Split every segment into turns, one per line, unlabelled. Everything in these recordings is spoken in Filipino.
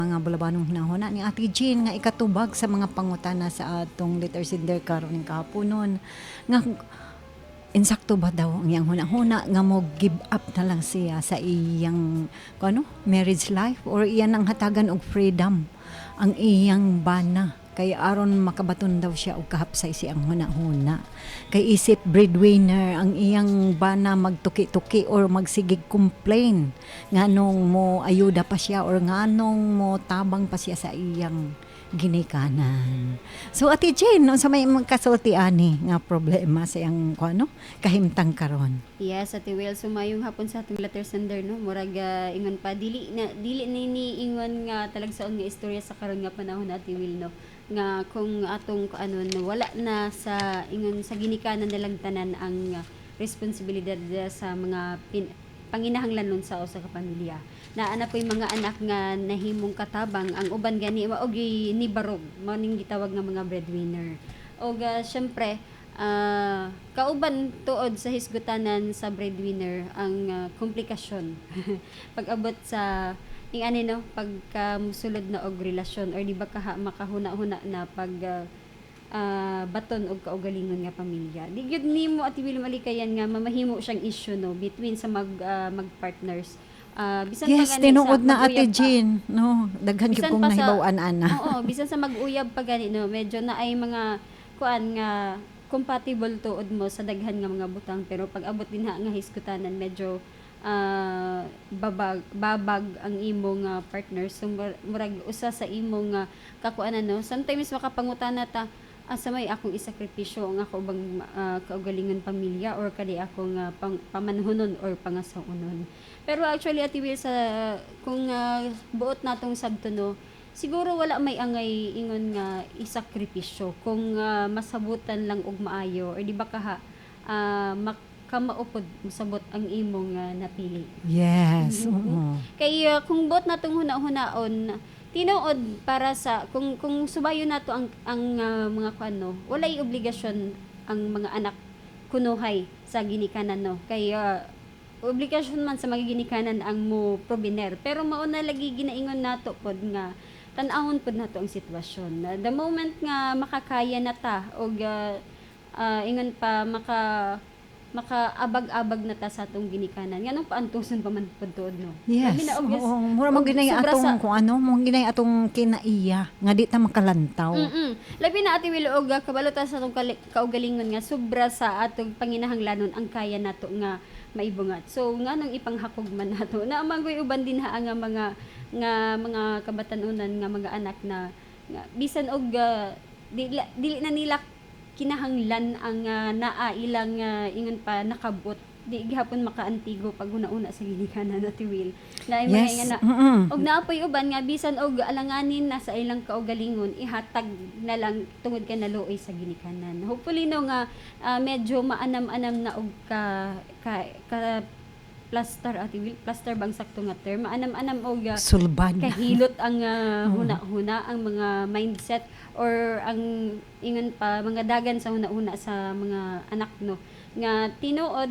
mga balabanong hinahuna ni Ate Jean nga ikatubag sa mga pangutana sa atong letter sender karon ning kahaponon nga insakto ba daw ang iyang huna-huna nga mo give up na lang siya sa iyang marriage life or iyan ang hatagan og freedom ang iyang bana kay aron makabaton daw siya og kahapsay siyang huna-huna kay isip breadwinner ang iyang bana magtuki-tuki or magsigig complain nganong mo ayuda pa siya or nganong mo tabang pa siya sa iyang ginikanan. So Ate Jane, no, sa may magkasulti ani nga problema sa iyang kahimtang karon.
Yes, Ate Will, sumayong hapon sa atong letter sender, no? Murag ingon pa dili ni ingon nga talagsaon nga istorya sa karon nga panahon, Ate Will, no? Nga kung atong wala na sa ingon sa ginikanan nilang tanan ang responsibilidad sa mga panginahanglan nun sa usa ka pamilya. Naana po'y mga anak nga nahimong katabang ang uban gani maog ni barog mao ning gitawag nga mga breadwinner. Og syempre kauban tuod sa hisgutanan sa breadwinner ang komplikasyon pag-abot sa ani no pagkasulod na og relasyon or di ba makahuna-huna na pag baton og kaugalingon nga pamilya. Di gyud nimo Ate Will malikayan nga mamahimo siyang issue no between sa mag-partners. Bisan
Yes,
pa gani
tinuod
sa
na Ate
mag-uyab pa.
Jean, no. Daghan gyud
Bisan
kong
pa sa
nahibaw-an ana.
Oo, bisan sa mag-uyab pa gani no, medyo na ay mga kuan nga compatible tuod mo sa daghan nga mga butang pero pag abot din nga hiskutanan medyo babag ang imong partner so murag usa sa imong kakuanan no. Sometimes makapangutana ta asa may akong isakripisyo ang ako bang kaugalingon pamilya or kadi akong pamanhunon or pangasaunon. Pero actually Ate Will sa kung buot natong sabto siguro wala may angay ingon nga isakripisyo kung masabutan lang og maayo or di ba kaha makamaupod masabot ang imong napili.
Yes. Oo.
Kay kung buot natong huna-hunaon tinuod para sa kung subayo nato ang mga kuano walay obligasyon ang mga anak kunuhay sa ginikanan no kay obligasyon man sa mga ginikanan ang mo proviner pero mao na lagi ginaingon nato pod nga tan-awon pod nato ang sitwasyon the moment nga makakaya na ta og ingon pa makaabag-abag na ta sa atong ginikanan nganong paantuson pa man pod tuod no.
Yes.
Labi na obvious.
Oo. Mura mo ginay
Sobra
atong
sa-
mo ginay atong kinaiya nga di ta makalantaw.
Labi na Ate Will og kabalo ta sa atong kaugalingon nga sobra sa atong panginahanglanon ang kaya nato nga maibungat. So nganong ipanghakog man nato na magoy uban din ha nga mga kabatanunan nga mga anak na nga, bisan og dili na nila kinahanglan ang naa ilang ingon pa nakabot di gihapon makaantigo pag una-una sa ginikanan Ate Will na mga
Yes.
nga na og naapoy uban nga bisan og alanganin na sa ilang kaugalingon ihatag na lang tungod ka naluoy sa ginikanan. Hopefully no nga medyo maanam-anam na og ka plaster Ate Will, plaster bang sakto nga term, maanam-anam og
Sulbad.
kahilot ang huna-huna ang mga mindset or ang ingon pa mga dagan sa huna-huna sa mga anak no nga tinuod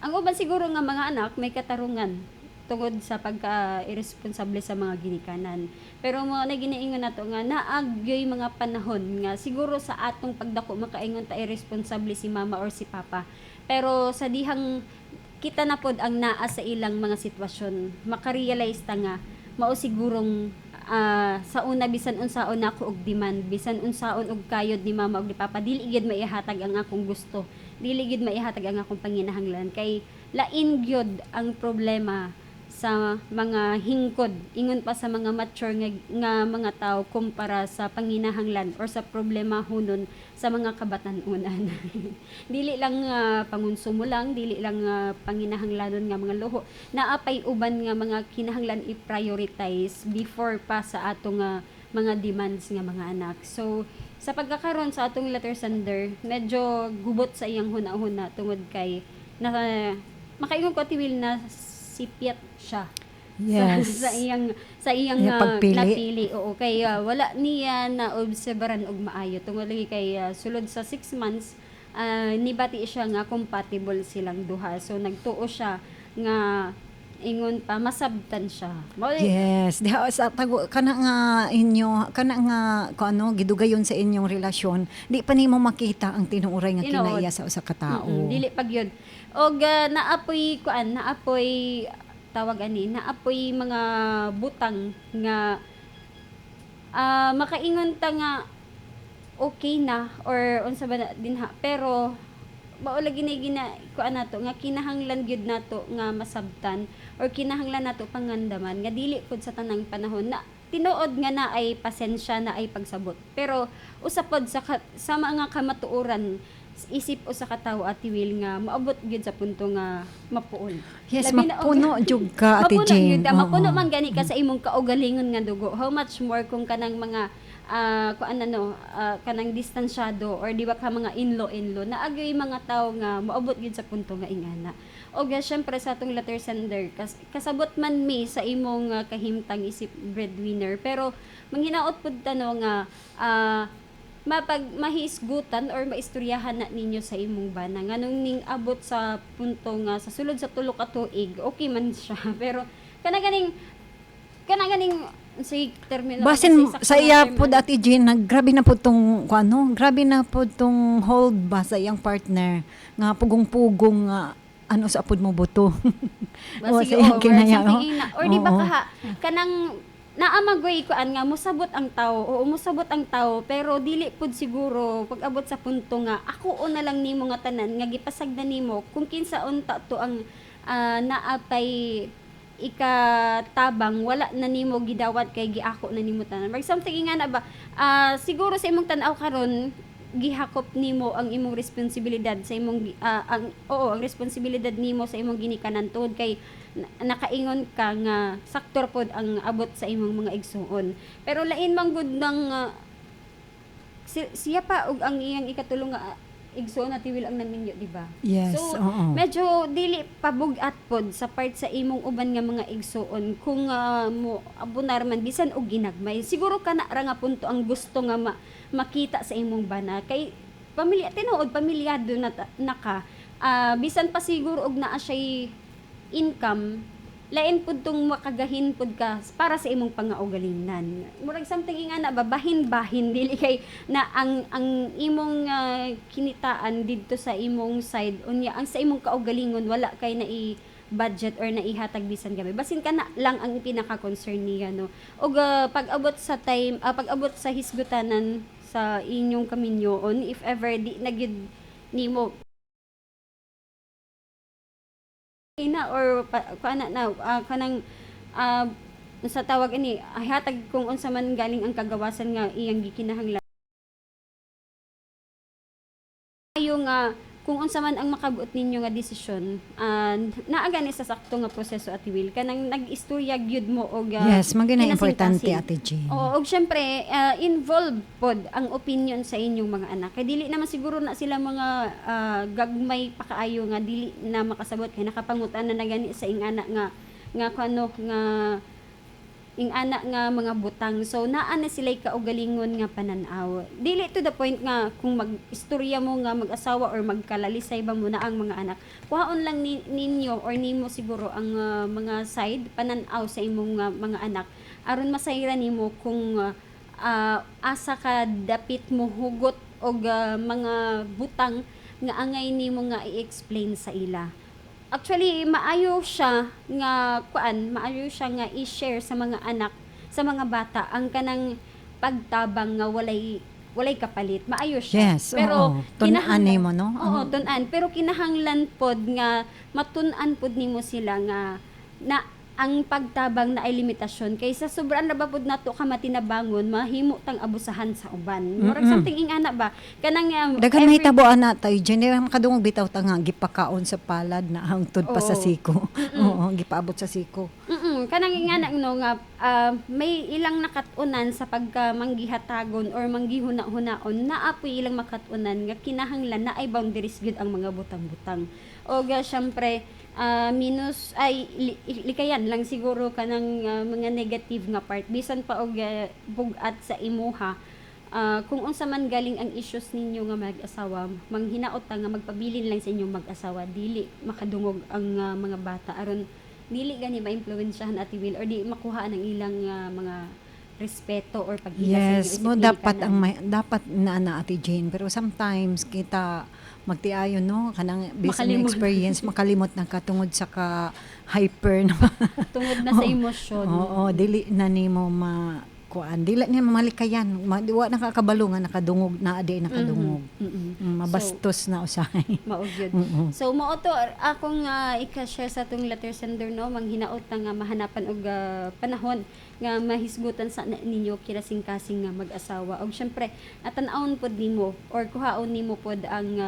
ang uban siguro nga mga anak may katarungan tungod sa pagka-irresponsable sa mga ginikanan. Pero mo na giniingon nato nga naagyoy mga panahon nga siguro sa atong pagdako makaingon ta irresponsable si mama or si papa. Pero sa dihang kita na pod ang naa sa ilang mga sitwasyon, makarealize ta nga mao sigurong sa una bisan unsaon nako og demand, bisan unsaon og kayod ni mama og ni papa, dili gid maihatag ang akong gusto. Dili gid maihatag ang akong panginahanglan kay lain gyud ang problema sa mga hingkod ingon pa sa mga mature nga mga tao kumpara sa panginahanglan or sa problema hunon sa mga kabatanunan. Dili lang pangonsumo lang, dili lang panginahanglanon nga mga luho. Naapay uban nga mga kinahanglan i-prioritize before pa sa atong mga demands nga mga anak. So sa pagkakaroon sa atong letter sender, medyo gubot sa iyang huna-huna tungod kay na makaingon ko Ate Will na sipiat siya
Yes.
sa iyang
Iya, pagpili.
napili. Oo, kay wala niya na obserbaran og maayo tungod lagi kay sulod sa 6 months nibati siya nga compatible silang duha. So nagtuo siya nga ingon pa masabtan siya.
Yes, diha sa tago kana nga inyo kana nga kuano gidugayon sa inyong relasyon, di pa nimo makita ang tinuoray nga
Tinuod.
kinaiya sa usa ka tao.
Dili pag yun. Og naapoy tawag ani, naapoy mga butang nga makaingon ta nga okay na or unsa ba na dinha, pero maula gina kuan nato nga kinahanglan gyud nato nga masabtan or kinahanglan nato pangandaman nga dili pud sa tanang panahon na tinuod nga na ay pasensya na ay pagsabot, pero usapod sa mga kamatuoran isip usa ka tawo Ate Will nga maabot gyud sa punto nga mapuol.
Yes,
Labi na og-
mapuno jud ka Ate
mapuno
Jane.
gyud ka, mapuno
Oo.
man gani ka sa imong kaugalingon nga dugo. How much more kung kanang mga kanang distansyado or di ba ka mga in-law naagay mga tao nga moabot gyud sa punto nga ingana. O syempre sa atong letter sender kasabot man mi sa imong kahimtang isip breadwinner, pero manghinaot pud tano nga mahisgutan or maistoryahan na ninyo sa imong bana nganong ning abot sa punto nga sa sulod sa tulo ka tuig okay man siya pero kanaganing si termino
Basin sa iya po Ate Jean, grabe na po tong kuano, grabe na po tong hold ba sa iyang partner nga pugong-pugong nga ano sa apod mo buto. O, sa iyang kinaya, oh.
or di ba
Oo.
kaha kanang naamagoy kuan nga musabot ang tao pero dili pud siguro pag abot sa punto nga ako na lang nimo nga tanan nga gipasagdan nimo kung kinsa unta to ang naapay ikatabang wala na nimo gidawat kay giako na nimo tanan. For something nga na ba siguro sa imong tan-aw karon gihakop nimo ang imong responsibilidad sa imong ang responsibilidad nimo sa imong ginikanan tungod kay nakaingon ka nga saktor pod ang abot sa imong mga igsuon. Pero lain man gud nang siya pa og ang iyang ikatulong nga igsuon na tiwil ang naminyo, di ba?
Yes,
So,
oo.
medyo dili pabugat pod sa part sa imong uban nga mga igsuon kung mo abunar man bisan og ginagmay. Siguro kana ra nga punto ang gusto nga makita sa imong bana kay tinuod pamilyado na ka. Bisan pa siguro og naa siya income lain pud tong makagahin pud ka para sa imong pangaugalingan. Murag something ingana ba bahin-bahin dili kay na ang imong kinitaan didto sa imong side unya ang sa imong kaugalingon wala kay na budget or naihatag bisan gabi. Basin ka na lang ang pinaka-concern niya no. Og pag-abot sa pag-abot sa hisgutanan sa inyong kaminyoon if ever di na gyud nimo ina or kana na kanang sa tawag ini hatag kung unsa man galing ang kagawasan nga iyang gikinahanglan ayo nga kung unsa man ang makabuot ninyo nga desisyon naa gani sa sakto nga proseso Ate Will kanang nag-istorya gyud mo og
Yes, magina importante
kinasingkasing.
Ate Jean.
Oo, og syempre, involved pod ang opinion sa inyong mga anak. Kay dili naman siguro na sila mga gagmay pa kaayo nga dili na makasabot kay nakapangutan na gani sa ingana nga kano nga ingana nga mga butang. So naa na sila'y kaugalingon nga pananaw. Dili to the point nga kung mag-istorya mo nga mag-asawa or magkalalisay ba mo na ang mga anak. Kuhaon lang ninyo or nimo siguro ang mga side pananaw sa imong mga anak aron masayra nimo kung asa ka dapit mo hugot og mga butang nga angay nimo nga i-explain sa ila. Actually maayo siya nga i-share sa mga anak, sa mga bata ang kanang pagtabang nga walay kapalit. Maayo siya.
Yes, oo. Tun-an nimo, no?
Oo, tun-an. Pero kinahanglan pod nga matun-an pod nimo sila nga na ang pagtabang na ay limitasyon kaysa sobrang na ba pod nato ka matinabangon mahimo tang abusahan sa uban. Murag something ingana ba kanang
Daghan may tabuan na tayo Jean, makadungog bitaw ta nga gipakaon sa palad na hangtod pa sa
Oo.
siko. Oo, gipaabot sa siko.
Kanang ingana no nga may ilang nakatunan sa pagkamanggihatagon or manggihuna-hunaon naapoy ilang makatunan nga kinahanglan na ay boundaries gyud ang mga butang-butang. O syempre minus ay likayan lang siguro kanang mga negative nga part bisan pa og bugat sa imuha kung unsa man galing ang issues ninyo nga mag-asawa manghinaot ta nga magpabilin lang sa inyong mag-asawa dili makadungog ang mga bata aron dili gani ma-impluwensyahan Ate Will or di makuha ng ilang mga respeto or pagkita sa
Yes,
inyo
mo
isip
dapat
ginikanan.
ang dapat na Ate Jane, pero sometimes kita magtiayon no kanang based on
Makalimot.
experience makalimot na katungod sa ka hyper na
Tungod na sa emosyon.
oo, dili na nimo kuan dili na malikayan wa nakakabalo nga nakadungog na adi nakadungog. Mabastos na usahay.
Mao gyud.
Mm-mm.
So mao to akong ika-share sa tong letter sender no manghinaot na nga mahanapan og panahon nga mahisgutan sa ninyo kirasing-kasing nga mag-asawa. Og syempre atan-awon pod nimo or kuhaon nimo pod ang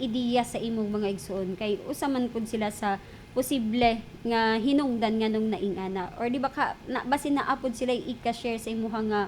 ideya sa imong mga igsoon kay usa man pod sila sa posible nga hinungdan nga nung naingana or di ba basin naapod sila ika-share sa imuha nga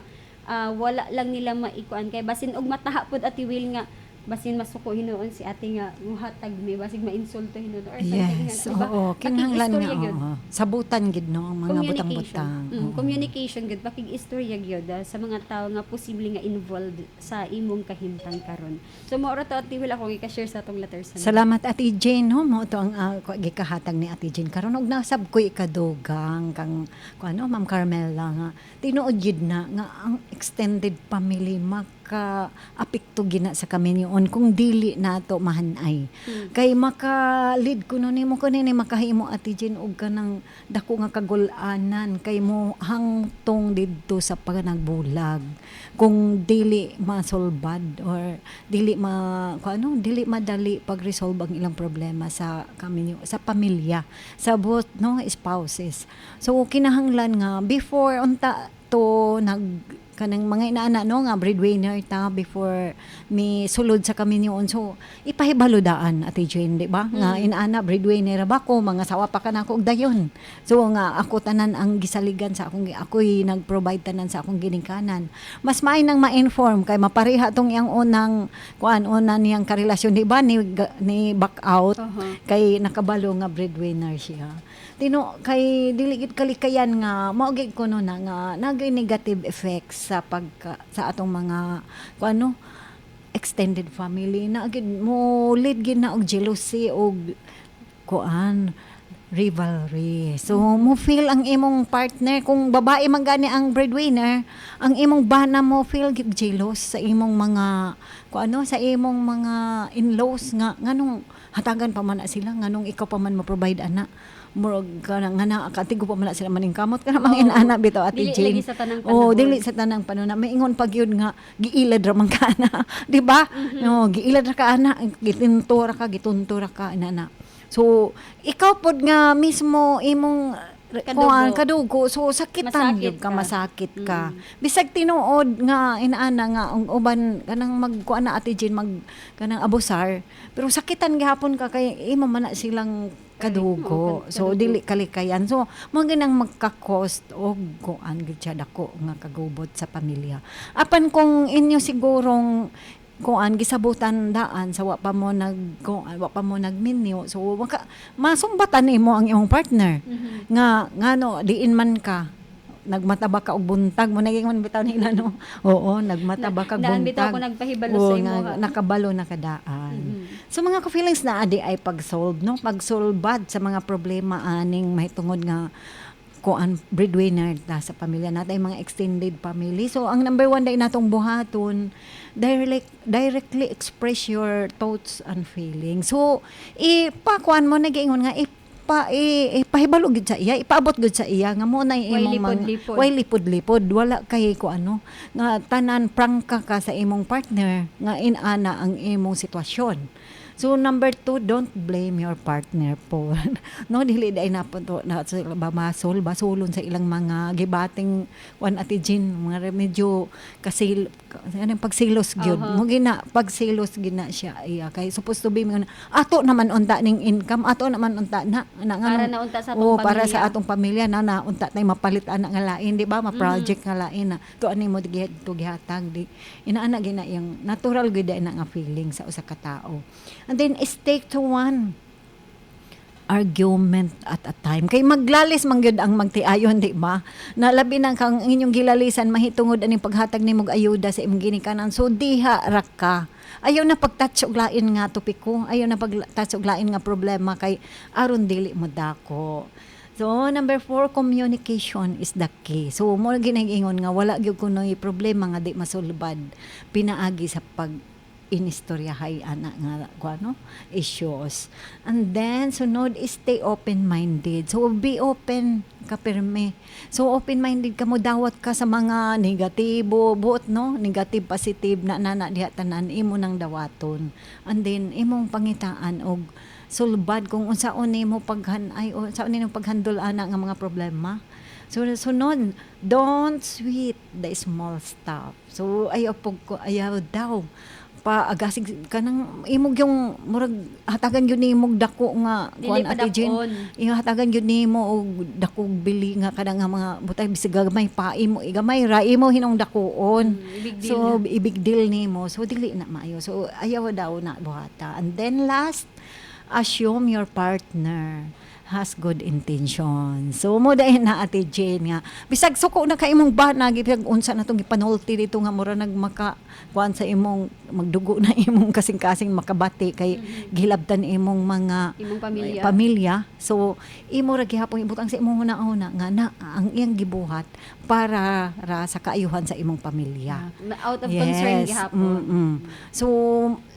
wala lang nila maikuan kay basin og mataha pod Ate Will nga basin masuko hinuon si ate nga muhatag mi basig ma-insulto hinuon or something
Yes,
nga diba?
oo. Kinahanglan nga,
Pakig-istorya gyud.
oo. Sabutan gid no, ang mga butang-butang. Oo.
Communication gud pakig-istorya gyud sa mga tao nga posible nga involved sa imong kahimtang karon. So mao ra to Ate Will ako i-share sa atong letter sa
Salamat Ate Jane no, mo to ang gikahatag ni Ate Jane karon og nasab ko ikadugang kang ano Ma'am Carmela nga tinuod gid na nga ang extended family maka apekto gina sa kami niyon kung dili nato mahanay. Kay maka-lead ko no nimo ko nini makahimo Ate Jane og kanang dako nga kagul-anan kay mo hangtong didto sa panagbulag kung dili masolbad or dili dili madali pag-resolve ang ilang problema sa kami sa pamilya sa both no spouses. So kinahanglan nga before unta to kanang mga inaana no nga breadwinner ta before mi sulod sa kami niyon so ipahibaludaan Ate Jane di ba nga inaana breadwinner ba ko mga sawa pa kanako og dayon so nga ako tanan ang gisaligan sa ako'y nag-provide tanan sa akong ginikanan mas maay nang ma-inform kay mapareha tong iyang unang una niyang karelasyon di ba ni back out kay nakabalo nga breadwinner siya kay dili gid kalikayan nga mao gid kuno na nga nagay negative effects sa atong mga extended family na gid mo lead gid na og jealousy og rivalry. So mo feel ang imong partner kung babae man gani ang breadwinner, ang imong bana mo feel jealous sa imong mga sa imong mga in-laws nga nganong hatagan pa man na sila nganong ikaw pa man mo provide ana murag kanang ngana katigo pa man na sila maningkamot kana mga inaana bitaw Ate
Dili
Jane.
lagi sa tanang panahon.
Oh, dili sa tanang panahon. Maingon pag yun nga giilad ra man ka na, di ba? No, giilad ra ka ana, gituntura ka inana. So, ikaw pod nga mismo imong kadugo. So, sakitan
Masakit
gyud ka,
ka.
masakit ka. Bisag tinuod nga inaana nga ang uban kanang magkuan na Ate Jane kanang abusar, pero sakitan gihapon ka kay imo man na silang kadugo. So dili kalikayan. So mo ginang magka-cost og kuan gid siya dako nga kagubot sa pamilya. Apan kung inyo sigurong kuan gisabutan daan sa wa pa mo nagminyo so masumbatan nimo ang imong partner nga ngano diin man ka nagmataba ka og buntag mo naging man bitaw nila no oo nagmataba ka
Daan
buntag
bitaw ko nagpahibalo
Oo,
sa imo.
nga, nakabalo nakadaan so mga ka-feelings na adi ay pag-solve no pagsolbad sa mga problema aning mahitungod nga kuan breadwinner ta sa pamilya natin mga extended family so ang number one day natong buhaton directly express your thoughts and feelings so ipakuan mo nagiingon nga ipahibalo gid sa iya ipaabot gid sa iya nga mo na imong
lipod-lipod.
way lipod-lipod wala kay ko nga tanan prangka ka sa imong partner nga inana ang imong sitwasyon. So number 2, don't blame your partner po. No dili day na po to na basulon sa ilang mga gibating Ate Jane mga medyo kasi anong pagsilos gyud. Mo gina pagsilos gina siya iya kay supposed to be ato naman unta ning income ato naman unta na
Para na unta sa atong
para
pamilya.
sa atong pamilya na unta tay mapalit ana nga lain di ba ma-project nga lain na to ani mo gihatag di inaana gina yung natural gyud na nga feeling sa usa ka tao. And then stick to one argument at a time. Kay maglalis man gyud ang magtiayon, di ba? Nalabi na kang inyong gilalisan mahitungod aning paghatag nimog ayuda sa imong ginikanan. So diha ra ka. Ayaw na pagtouch og lain nga topiko. Ayaw na pagtouch og lain nga problema kay aron dili mo dako. So, number 4, communication is the key. So, mo ginag-ingon nga wala gyud kunoy problema nga di masulbad pinaagi sa pag inistoryahay ana nga kuano issues. And then sunod is stay open-minded. So be open ka pirme. So open-minded ka mo, dawat ka sa mga negatibo, buot no, negative positive na diha tanan imo nang dawaton. And then imong pangitaan og sulbad kung unsaon nimo paghanay o unsaon nimo paghandle ana nga mga problema. So sunod, don't sweet the small stuff. So ayaw daw paagasig kanang imog yung murag hatagan gyud nimog dako nga
Dili
kuan Ate Jean. Hatagan gyud nimo og dakog bili nga kada nga mga butay bisig gamay pa imo igamay ra imo hinong dakuon. Ibig deal nimo. So dili na maayo. So ayaw daw na buhata. And then last, assume your partner has good intention. So mo dayon na Ate Jane nga bisag suko na kay imong banag bisag unsa na tong gipanulti dito nga mura nagmaka kuan sa imong magdugo na imong kasing-kasing makabati kay gilabtan imong mga
imong
pamilya. So imo ra gihapon ibutang sa imong una-una nga na ang iyang gibuhat para ra sa kaayuhan sa imong pamilya.
Out of concern gihapon.
So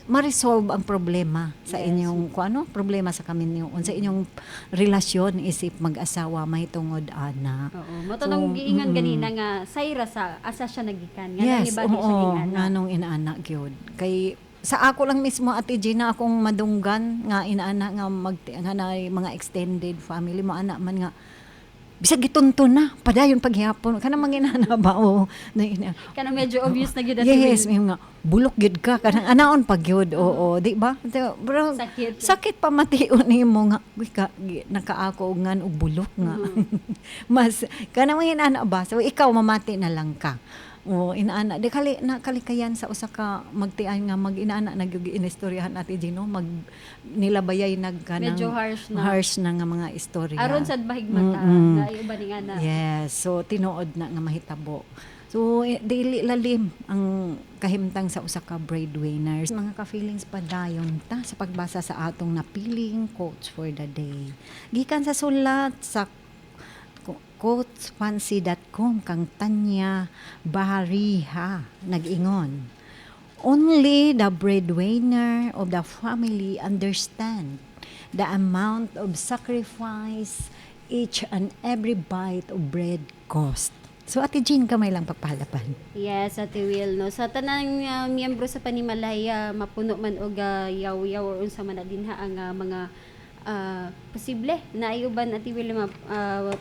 ma-resolve ang problema sa inyong problema sa kaminyo sa inyong relasyon isip mag-asawa mahitungod ana.
Oo, motonong giingon ganina nga sayra sa asa siya nagikan nga
yes,
iba siya giingana.
Nganong inaana gyud. Kay sa ako lang mismo Ate Gina akong madunggan nga inaana nga nga na mga extended family mo ana man nga bisag gitunto na padayon paghihapon kanang manginana ba
kanang medyo obvious na gyud
yes may nga bulok gyud ka kanang anaon pag gyud oo di ba bro sakit pa mation nimo nga nakaako ngan og bulok nga mas kanang manginana ba so ikaw mamati na lang ka. Inaana di kalikayan sa usa ka magtian nga mag-inaana nag-inistoryahan Ate Gino mag nilabayay nagkanang
medyo
harsh na nga mga istorya
aron sad bahigmata na iyo ba ning ana.
Yes, so tinuod na nga mahitabo. So dili lalim ang kahimtang sa usa ka breadwinners. Mga ka-feelings pa dayon ta sa pagbasa sa atong napiling quotes for the day. Gikan sa sulat sa quotesfancy.com kang Tanya Bahariha nag-ingon, only the breadwinner of the family understand the amount of sacrifice each and every bite of bread cost. So Ate Jean, kamay lang papahalapan.
Yes, Ate Will, no. Sa tanang miyembro sa Panimalaya, mapuno man og yaw-yaw or unsa man na dinha ang mga posible na ayuban at iwil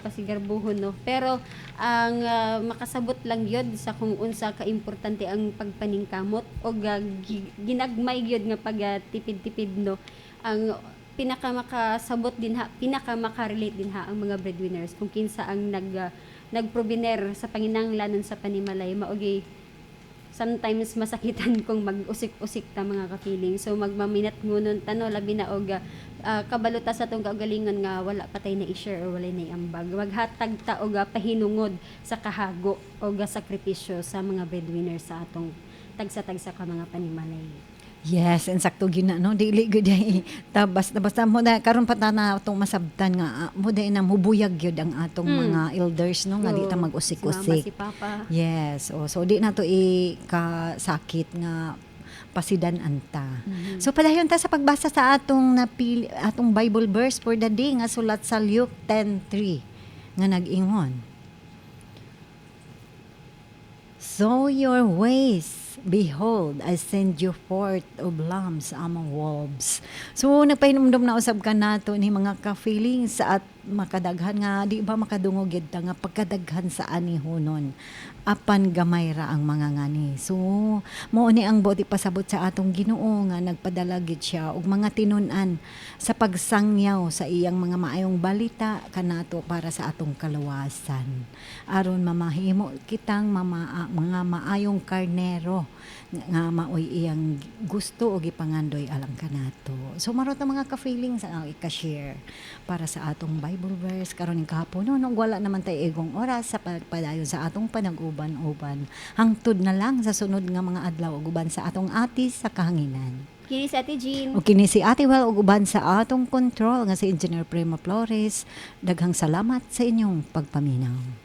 pasigarbuhon no, pero ang makasabot lang gyud sa kung unsa ka importante ang pagpaningkamot o ginagmay gyud nga pagtipid-tipid no, ang pinakamakasabot din ha, pinakamakarelate din ha ang mga breadwinners kung kinsa ang nagproviner sa panginahanglanon sa Panimalay maogi sometimes masakitan kung mag-usik-usik ta mga ka-feeling. So magmaminat ngunon tano labi na og kabaluta sa tong kaugalingon nga wala patay na i-share or wala na iambag. Maghatag ta og pahinungod sa kahago o sakripisyo sa mga breadwinners sa atong tagsa-tagsa ka mga Panimalay.
Yes, and sakto gina no dili gud ay basta mo na karon pa ta na atong masabtan nga mo dai na mubuyag gyud ang atong mga elders no nga di ta mag-usik-usik.
Si Papa.
Yes, so di na to kasakit nga pasidan anta. So padayon ta sa pagbasa sa atong atong Bible verse for the day nga sulat sa Luke 10:3 nga nag-ingon. So your ways, behold, I send you forth of lambs among wolves. So, nagpahinumdum na usab ka nato ni mga ka-feelings at makadaghan nga, di ba makadungog yun nga pagkadaghan sa anihonon. Apan gamay ra ang mga ngani. So, mo ni ang boti pasabot sa atong Ginoo nga nagpadala gid siya og mga tinun-an sa pagsangyaw sa iyang mga maayong balita kanato para sa atong kaluwasan. Aron mamahimo kitang mga maayong karnero nga maoy iyang gusto o gipangandoy alang kanato. So marot ang mga ka-feelings ang ika-share para sa atong Bible verse karon ning kahapon no wala naman tay igong oras sa padayon sa atong panag-uban-uban. Hangtod na lang sa sunod nga mga adlaw ug uban sa atong atis sa kahanginan.
Kini sa Ate Jean.
O kini si Ate Well ug uban sa atong control nga si Engineer Prema Flores. Daghang salamat sa inyong pagpaminaw.